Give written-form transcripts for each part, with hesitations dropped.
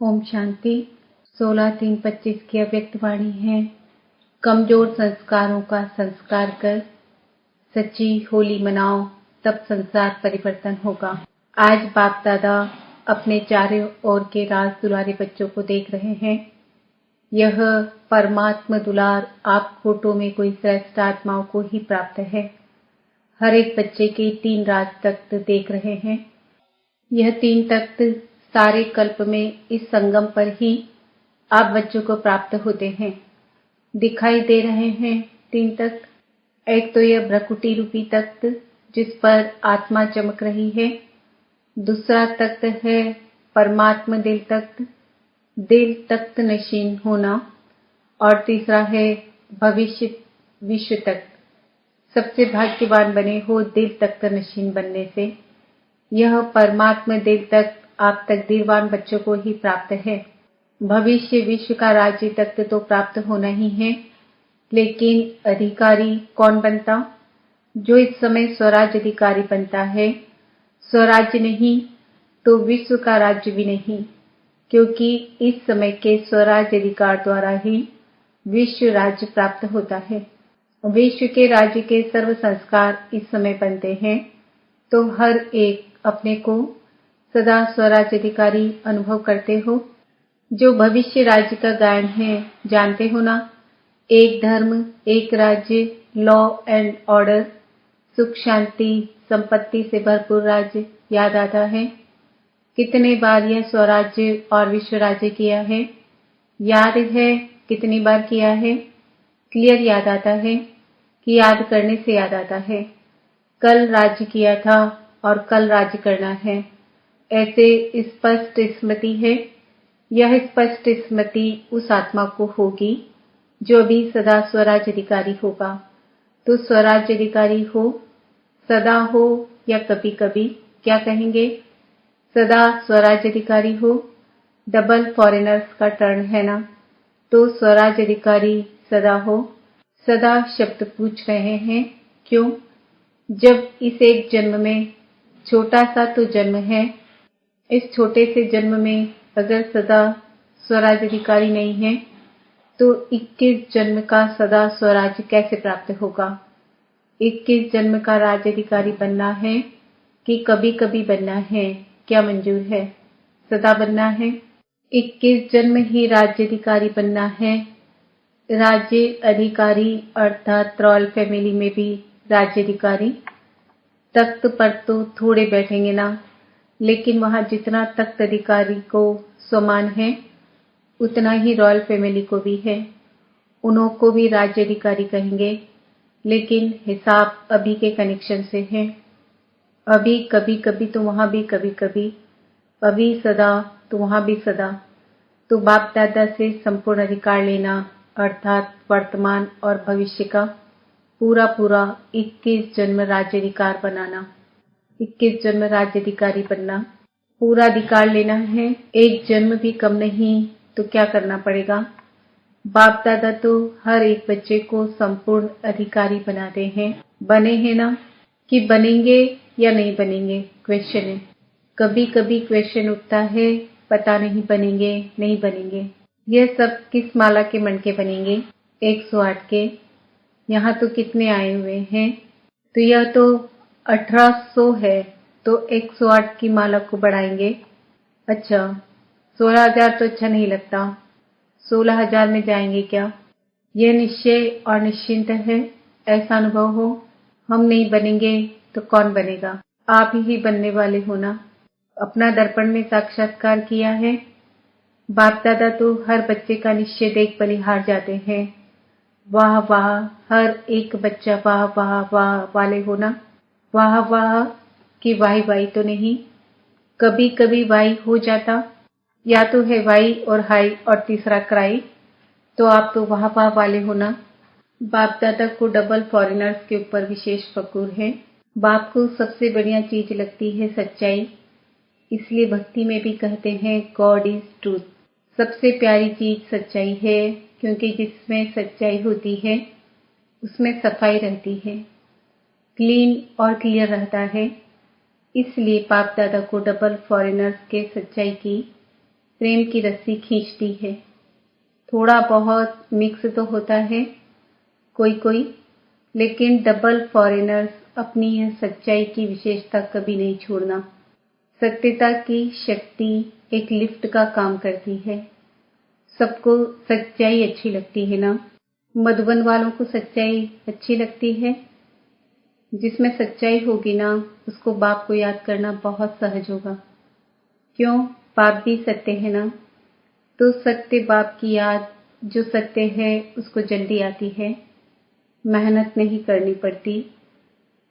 ओम शांति। 16/3/25 की अव्यक्त वाणी है। कमजोर संस्कारों का संस्कार कर सच्ची होली मनाओ, तब संसार परिवर्तन होगा। आज बाप दादा अपने चारों ओर के राज दुलारे बच्चों को देख रहे हैं। यह परमात्मा दुलार आप फोटो में कोई श्रेष्ठ आत्माओं को ही प्राप्त है। हर एक बच्चे के 3 राज तख्त देख रहे हैं। यह 3 तख्त सारे कल्प में इस संगम पर ही आप बच्चों को प्राप्त होते हैं। दिखाई दे रहे हैं 3 तख्त। एक तो यह भ्रकुटी रूपी तख्त जिस पर आत्मा चमक रही है। दूसरा तख्त है परमात्मा दिल तख्त नशीन होना। और तीसरा है भविष्य विश्व तख्त। सबसे भाग्यवान बने हो दिल तख्त नशीन बनने से। यह परमात्मा दिल तख्त आप तकदीरवान बच्चों को ही प्राप्त है। भविष्य विश्व का राज्य तख्त तो प्राप्त होना ही है, लेकिन अधिकारी कौन बनता? जो इस समय स्वराज्य अधिकारी बनता है। स्वराज्य नहीं तो विश्व का राज्य भी नहीं, क्योंकि इस समय के स्वराज्य अधिकार द्वारा ही विश्व राज्य प्राप्त होता है। विश्व के राज्य के सर्व संस्कार इस समय बनते हैं, तो हर एक अपने को सदा स्वराज्य अधिकारी अनुभव करते हो। जो भविष्य राज्य का गायन है जानते हो ना? एक धर्म, एक राज्य, लॉ एंड ऑर्डर, सुख शांति संपत्ति से भरपूर राज्य याद आता है। कितने बार यह स्वराज्य और विश्व राज्य किया है? याद है कितनी बार किया है? क्लियर याद आता है कि याद करने से याद आता है। कल राज्य किया था और कल राज्य करना है, ऐसे स्पष्ट स्मृति है। यह स्पष्ट स्मृति उस आत्मा को होगी जो भी सदा स्वराज्य अधिकारी होगा। तो स्वराज्य अधिकारी हो, सदा हो या कभी कभी, क्या कहेंगे? सदा स्वराज्य अधिकारी हो। डबल फॉरेनर्स का टर्न है ना, तो स्वराज्य अधिकारी सदा हो। सदा शब्द पूछ रहे हैं क्यों? जब इस एक जन्म में छोटा सा तो जन्म है, इस छोटे से जन्म में अगर सदा स्वराज्य अधिकारी नहीं है, तो 21 जन्म का सदा स्वराज्य कैसे प्राप्त होगा? 21 जन्म का राज्य अधिकारी बनना है कि कभी कभी बनना है? क्या मंजूर है? सदा बनना है। 21 जन्म ही राज्य अधिकारी बनना है। राज्य अधिकारी अर्थात रॉयल फैमिली में भी राज्य अधिकारी। तख्त पर तो थोड़े बैठेंगे ना, लेकिन वहां जितना तख्त अधिकारी को समान है, उतना ही रॉयल फैमिली को भी है। उन्हों को भी राज्य अधिकारी कहेंगे, लेकिन हिसाब अभी के कनेक्शन से है। अभी कभी कभी तो वहां भी कभी कभी, अभी सदा तो वहां भी सदा। तो बाप दादा से संपूर्ण अधिकार लेना अर्थात वर्तमान और भविष्य का पूरा 21 जन्म राज्य अधिकार बनाना। 21 जन्म राज्य अधिकारी बनना, पूरा अधिकार लेना है। एक जन्म भी कम नहीं, तो क्या करना पड़ेगा? बाप दादा तो हर एक बच्चे को संपूर्ण अधिकारी बनाते हैं। बने हैं ना? कि बनेंगे या नहीं बनेंगे? क्वेश्चन है। कभी कभी क्वेश्चन उठता है, पता नहीं बनेंगे नहीं बनेंगे। यह सब किस माला के मन के बनेंगे? 108 के। यहाँ तो कितने आए हुए हैं? तो यह तो 1800 है, तो 108 की माला को बढ़ाएंगे। अच्छा, 16,000 तो अच्छा नहीं लगता। 16,000 में जाएंगे क्या? यह निश्चय और निश्चिंत है, ऐसा अनुभव हो। हम नहीं बनेंगे तो कौन बनेगा? आप ही बनने वाले हो ना। अपना दर्पण में साक्षात्कार किया है। बाप दादा तो हर बच्चे का निश्चय देख बलिहार जाते हैं। वाह वाह, हर एक बच्चा वाह वाह वाह वाले हो ना। वाह वाह कि वाही वाही तो नहीं। कभी कभी वाही हो जाता, या तो है वाही और हाई और तीसरा क्राई, तो आप तो वाह वाह वाले हो ना। बाप दादा को डबल फॉरेनर्स के ऊपर विशेष फक्र है। बाप को सबसे बढ़िया चीज लगती है सच्चाई, इसलिए भक्ति में भी कहते हैं गॉड इज ट्रूथ। सबसे प्यारी चीज सच्चाई है, क्योंकि जिसमें सच्चाई होती है उसमें सफाई रहती है, क्लीन और क्लियर रहता है। इसलिए बाप दादा को डबल फॉरेनर्स के सच्चाई की प्रेम की रस्सी खींचती है। थोड़ा बहुत मिक्स तो होता है कोई कोई, लेकिन डबल फॉरेनर्स अपनी यह सच्चाई की विशेषता कभी नहीं छोड़ना। सत्यता की शक्ति एक लिफ्ट का काम करती है। सबको सच्चाई अच्छी लगती है ना? मधुबन वालों को सच्चाई अच्छी लगती है। जिसमें सच्चाई होगी ना, उसको बाप को याद करना बहुत सहज होगा। क्यों? बाप भी सत्य है ना। तो सत्य बाप की याद, जो सत्य है, उसको जल्दी आती है, मेहनत नहीं करनी पड़ती।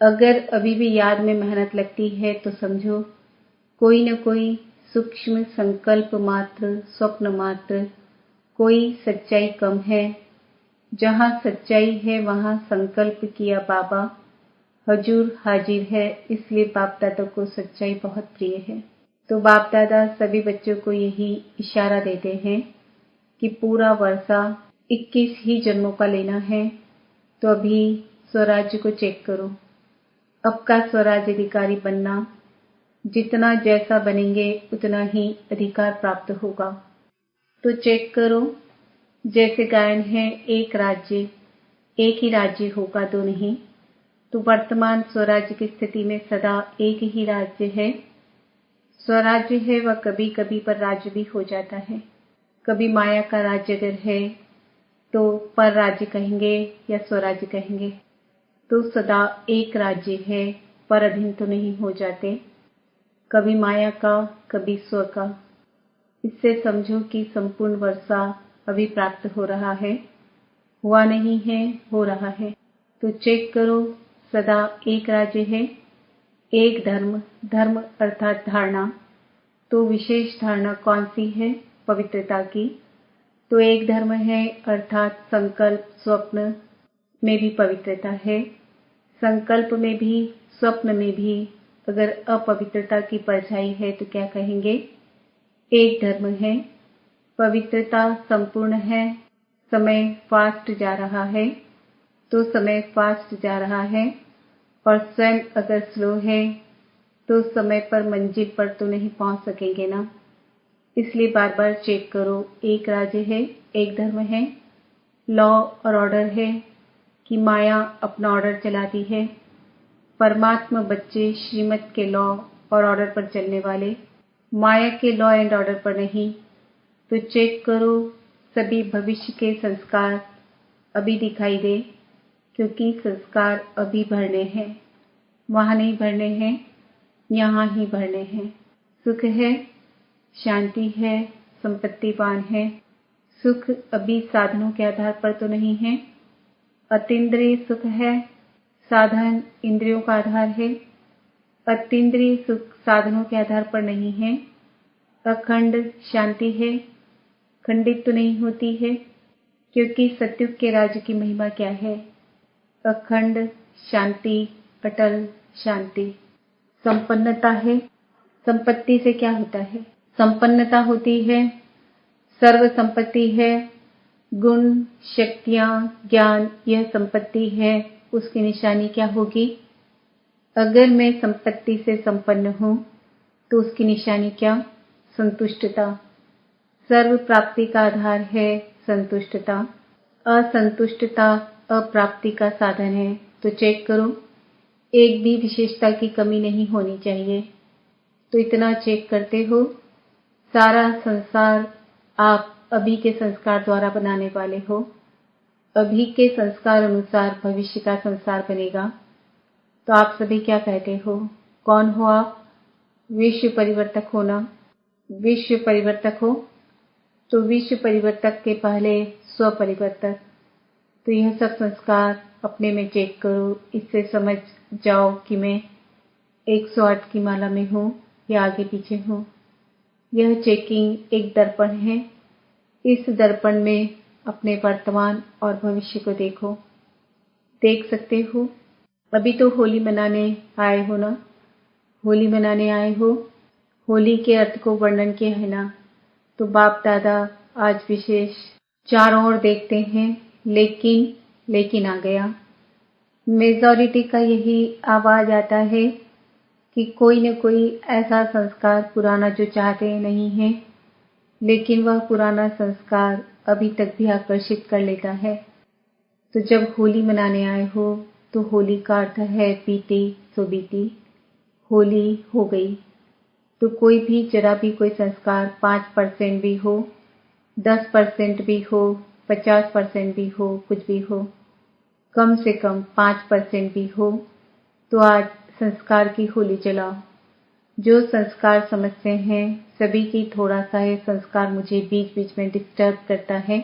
अगर अभी भी याद में मेहनत लगती है तो समझो कोई न कोई सूक्ष्म संकल्प मात्र, स्वप्न मात्र, कोई सच्चाई कम है। जहाँ सच्चाई है वहाँ संकल्प किया बाबा हजूर हाजिर है। इसलिए बाप दादा को सच्चाई बहुत प्रिय है। तो बाप दादा सभी बच्चों को यही इशारा देते हैं कि पूरा वर्षा 21 ही जन्मों का लेना है। तो अभी स्वराज्य को चेक करो। अब का स्वराज्य अधिकारी बनना, जितना जैसा बनेंगे उतना ही अधिकार प्राप्त होगा। तो चेक करो, जैसे गायन है एक राज्य, एक ही राज्य होगा, दो नहीं। तो वर्तमान स्वराज्य की स्थिति में सदा एक ही राज्य है। स्वराज्य है वह कभी कभी पर राज्य भी हो जाता है। कभी माया का राज्य अगर है तो पर राज्य कहेंगे या स्वराज्य कहेंगे। तो सदा एक राज्य है, पर अधीन तो नहीं हो जाते। कभी माया का, कभी स्व का। इससे समझो कि संपूर्ण वर्षा अभी प्राप्त हो रहा है, हुआ नहीं है, हो रहा है। तो चेक करो, सदा एक राज्य है, एक धर्म, धर्म अर्थात धारणा। तो विशेष धारणा कौन सी है? पवित्रता की। तो एक धर्म है अर्थात संकल्प, स्वप्न में भी पवित्रता है। संकल्प में भी, स्वप्न में भी अगर अपवित्रता की परछाई है तो क्या कहेंगे? एक धर्म है। पवित्रता संपूर्ण है। समय फास्ट जा रहा है तो समय फास्ट जा रहा है, और स्वयं अगर स्लो है तो समय पर मंजिल पर तो नहीं पहुंच सकेंगे ना। इसलिए बार बार चेक करो, एक राज्य है, एक धर्म है, लॉ और ऑर्डर है कि माया अपना ऑर्डर चलाती है। परमात्मा बच्चे श्रीमत के लॉ और ऑर्डर पर चलने वाले, माया के लॉ एंड ऑर्डर पर नहीं। तो चेक करो, सभी भविष्य के संस्कार अभी दिखाई दे, क्योंकि संस्कार अभी भरने हैं। वहां नहीं भरने हैं, यहाँ ही भरने हैं। सुख है, शांति है, संपत्तिवान है। सुख अभी साधनों के आधार पर तो नहीं है। अतीन्द्रिय सुख है, साधन इंद्रियों का आधार है। अतीन्द्रिय सुख साधनों के आधार पर नहीं है। अखंड शांति है, खंडित तो नहीं होती है, क्योंकि सतयुग के राज्य की महिमा क्या है? अखंड शांति, अटल शांति। संपन्नता है। संपत्ति से क्या होता है? संपन्नता होती है, सर्व संपत्ति है, गुण, शक्तियां, ज्ञान, यह संपत्ति है। उसकी निशानी क्या होगी? अगर मैं संपत्ति से संपन्न हूं तो उसकी निशानी क्या? संतुष्टता। सर्व प्राप्ति का आधार है संतुष्टता। असंतुष्टता अप्राप्ति का साधन है। तो चेक करो, एक भी विशेषता की कमी नहीं होनी चाहिए। तो इतना चेक करते हो, सारा संसार आप अभी के संस्कार द्वारा बनाने वाले हो। अभी के संस्कार अनुसार भविष्य का संसार बनेगा। तो आप सभी क्या कहते हो? कौन हो आप? विश्व परिवर्तक हो ना? विश्व परिवर्तक हो तो विश्व परिवर्तक के पहले स्व परिवर्तक। तो यह सब संस्कार अपने में चेक करो। इससे समझ जाओ कि मैं 108 की माला में हूँ या आगे पीछे हूँ। यह चेकिंग एक दर्पण है। इस दर्पण में अपने वर्तमान और भविष्य को देखो। देख सकते हो। अभी तो होली मनाने आए हो ना? होली मनाने आए हो। होली के अर्थ को वर्णन किया है ना? तो बाप दादा आज विशेष चारों ओर देखते हैं, लेकिन आ गया। मेजॉरिटी का यही आवाज आता है कि कोई न कोई ऐसा संस्कार पुराना जो चाहते नहीं है, लेकिन वह पुराना संस्कार अभी तक भी आकर्षित कर लेता है। तो जब होली मनाने आए हो तो होली का अर्थ है बीती सो बीती, होली हो गई। तो कोई भी जरा भी कोई संस्कार 5% भी हो, 10% भी हो, 50% भी हो, कुछ भी हो, कम से कम 5% भी हो, तो आज संस्कार की होली जलाओ। जो संस्कार समझते हैं सभी की थोड़ा सा है संस्कार मुझे बीच बीच में डिस्टर्ब करता है।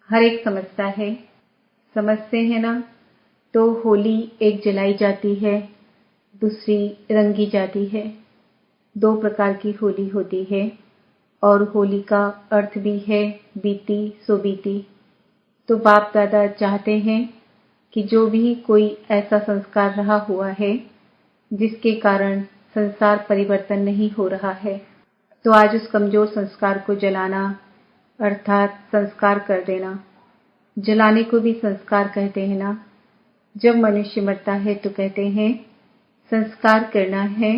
हर एक समझता है, समझते हैं ना। तो होली एक जलाई जाती है, दूसरी रंगी जाती है। 2 प्रकार की होली होती है और होली का अर्थ भी है बीती सो बीती। तो बाप दादा चाहते हैं कि जो भी कोई ऐसा संस्कार रहा हुआ है जिसके कारण संसार परिवर्तन नहीं हो रहा है, तो आज उस कमजोर संस्कार को जलाना अर्थात संस्कार कर देना। जलाने को भी संस्कार कहते हैं ना। जब मनुष्य मरता है तो कहते हैं संस्कार करना है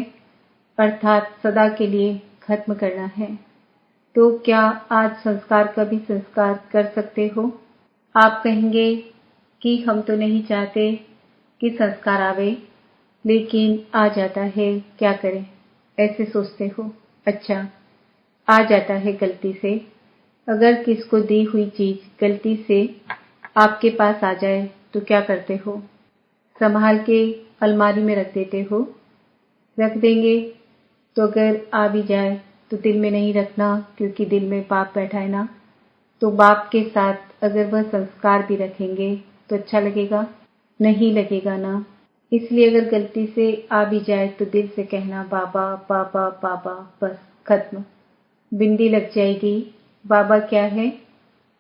अर्थात सदा के लिए खत्म करना है। तो क्या आज संस्कार का भी संस्कार कर सकते हो? आप कहेंगे कि हम तो नहीं चाहते कि संस्कार आवे, लेकिन आ जाता है, क्या करें? ऐसे सोचते हो। अच्छा, आ जाता है गलती से। अगर किसको दी हुई चीज गलती से आपके पास आ जाए तो क्या करते हो? संभाल के अलमारी में रख देते हो? रख देंगे तो अगर आ भी जाए तो दिल में नहीं रखना, क्योंकि दिल में पाप बैठा है ना। तो बाप के साथ अगर वह संस्कार भी रखेंगे तो अच्छा लगेगा? नहीं लगेगा ना। इसलिए अगर गलती से आ भी जाए तो दिल से कहना बाबा बाबा बाबा, बस खत्म। बिंदी लग जाएगी। बाबा क्या है?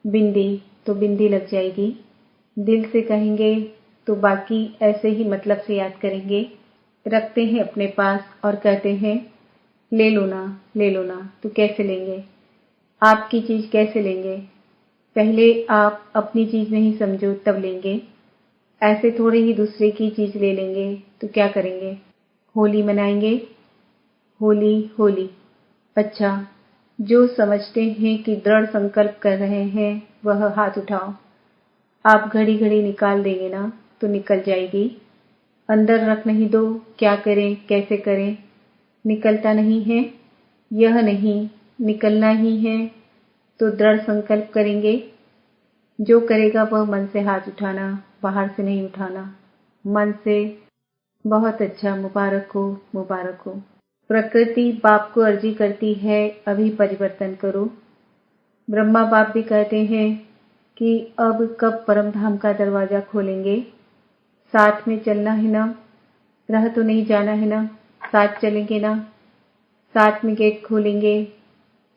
बिंदी, तो बिंदी लग जाएगी। दिल से कहेंगे तो बाकी ऐसे ही मतलब से याद करेंगे। रखते हैं अपने पास और कहते हैं ले लो ना, ले लो ना। तो कैसे लेंगे? आपकी चीज कैसे लेंगे? पहले आप अपनी चीज नहीं समझो तब लेंगे। ऐसे थोड़े ही दूसरे की चीज ले लेंगे तो क्या करेंगे? होली मनाएंगे। होली होली। अच्छा, जो समझते हैं कि दृढ़ संकल्प कर रहे हैं वह हाथ उठाओ। आप घड़ी घड़ी निकाल देंगे ना तो निकल जाएगी। अंदर रख नहीं दो, क्या करें कैसे करें? निकलता नहीं है। यह नहीं, निकलना ही है। तो दृढ़ संकल्प करेंगे। जो करेगा वह मन से हाथ उठाना, बाहर से नहीं उठाना, मन से। बहुत अच्छा, मुबारक हो, मुबारक हो। प्रकृति बाप को अर्जी करती है अभी परिवर्तन करो। ब्रह्मा बाप भी कहते हैं कि अब कब परम धाम का दरवाजा खोलेंगे? साथ में चलना है ना, रह तो नहीं जाना है ना, साथ चलेंगे ना, साथ में गेट खोलेंगे।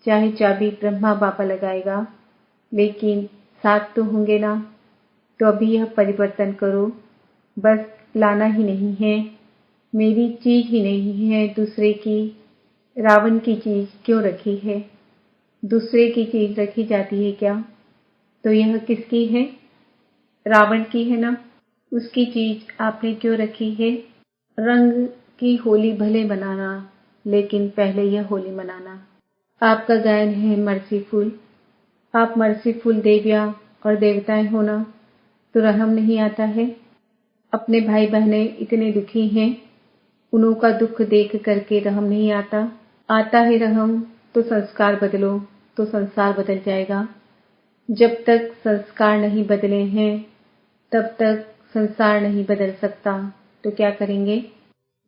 चाहे चाबी ब्रह्मा बाबा लगाएगा, लेकिन साथ तो होंगे ना। तो अभी यह परिवर्तन करो, बस लाना ही नहीं है। मेरी चीज ही नहीं है, दूसरे की। रावण की चीज क्यों रखी है? दूसरे की चीज रखी जाती है क्या? तो यह किसकी है? रावण की है ना। उसकी चीज आपने क्यों रखी है? रंग की होली भले मनाना, लेकिन पहले यह होली मनाना। आपका गायन है मर्सीफुल। आप मर्सीफुल देवियां और देवताएं हो ना, तो रहम नहीं आता है? अपने भाई बहनें इतने दुखी हैं, उन्हों का दुख देख करके रहम नहीं आता? आता है रहम। तो संस्कार बदलो तो संसार बदल जाएगा। जब तक संस्कार नहीं बदले हैं तब तक संसार नहीं बदल सकता। तो क्या करेंगे?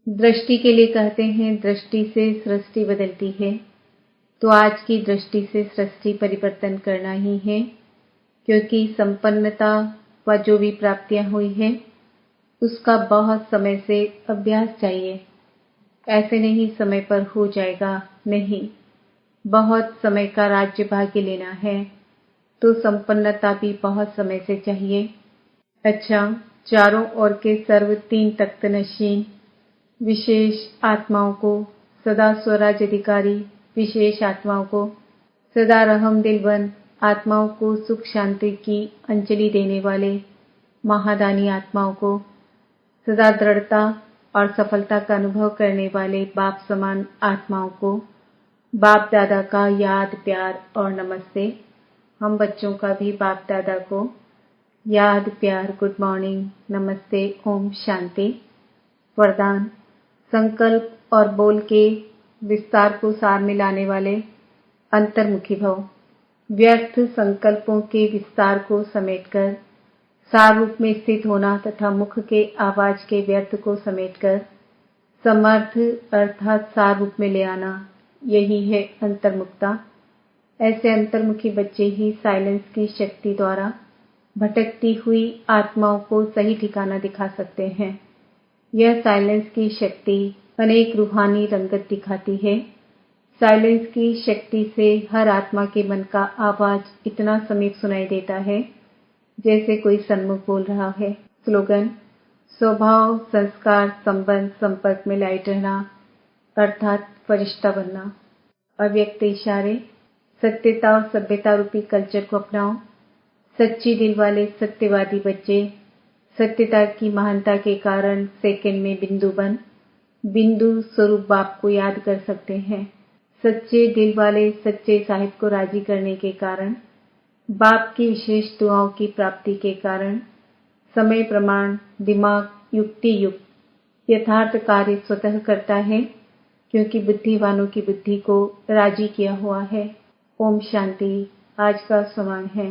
दृष्टि के लिए कहते हैं दृष्टि से सृष्टि बदलती है। तो आज की दृष्टि से सृष्टि परिवर्तन करना ही है, क्योंकि संपन्नता व जो भी प्राप्तियां हुई हैं उसका बहुत समय से अभ्यास चाहिए। ऐसे नहीं समय पर हो जाएगा, नहीं। बहुत समय का राज्य भाग्य लेना है तो संपन्नता भी बहुत समय से चाहिए। अच्छा, चारों ओर के सर्व 3 तख्त नशीन विशेष आत्माओं को, सदा स्वराज अधिकारी विशेष आत्माओं को, सदा रहम दिलबंद आत्माओं को, सुख शांति की अंजलि देने वाले महादानी आत्माओं को, सदा दृढ़ता और सफलता का अनुभव करने वाले बाप समान आत्माओं को, बाप दादा का याद, प्यार और नमस्ते। हम बच्चों का भी बाप दादा को याद, प्यार, गुड मॉर्निंग, नमस्ते, ओम शांति। वरदान: संकल्प और बोल के विस्तार को सार में लाने वाले अंतर्मुखी भव। व्यर्थ संकल्पों के विस्तार को समेटकर सार रूप में स्थित होना तथा मुख के आवाज के व्यर्थ को समेटकर समर्थ अर्थात सार रूप में ले आना, यही है अंतर्मुखता। ऐसे अंतर्मुखी बच्चे ही साइलेंस की शक्ति द्वारा भटकती हुई आत्माओं को सही ठिकाना दिखा सकते हैं। यह साइलेंस की शक्ति अनेक रूहानी रंगत दिखाती है। साइलेंस की शक्ति से हर आत्मा के मन का आवाज इतना समीप सुनाई देता है जैसे कोई सन्मुख बोल रहा है। स्लोगन: स्वभाव, संस्कार, संबंध, संपर्क में लाइट रहना अर्थात फरिश्ता बनना। अव्यक्त इशारे: सत्यता और सभ्यता रूपी कल्चर को अपनाओ। सच्ची दिल वाले सत्यवादी बच्चे सत्यता की महानता के कारण सेकंड में बिंदु स्वरूप बाप को याद कर सकते हैं। सच्चे दिल वाले सच्चे साहिब को राजी करने के कारण, बाप की विशेष दुआओं की प्राप्ति के कारण समय, प्रमाण, दिमाग युक्ति युक्त यथार्थ कार्य स्वतः करता है, क्योंकि बुद्धिवानों की बुद्धि को राजी किया हुआ है। ओम शांति। आज का समान है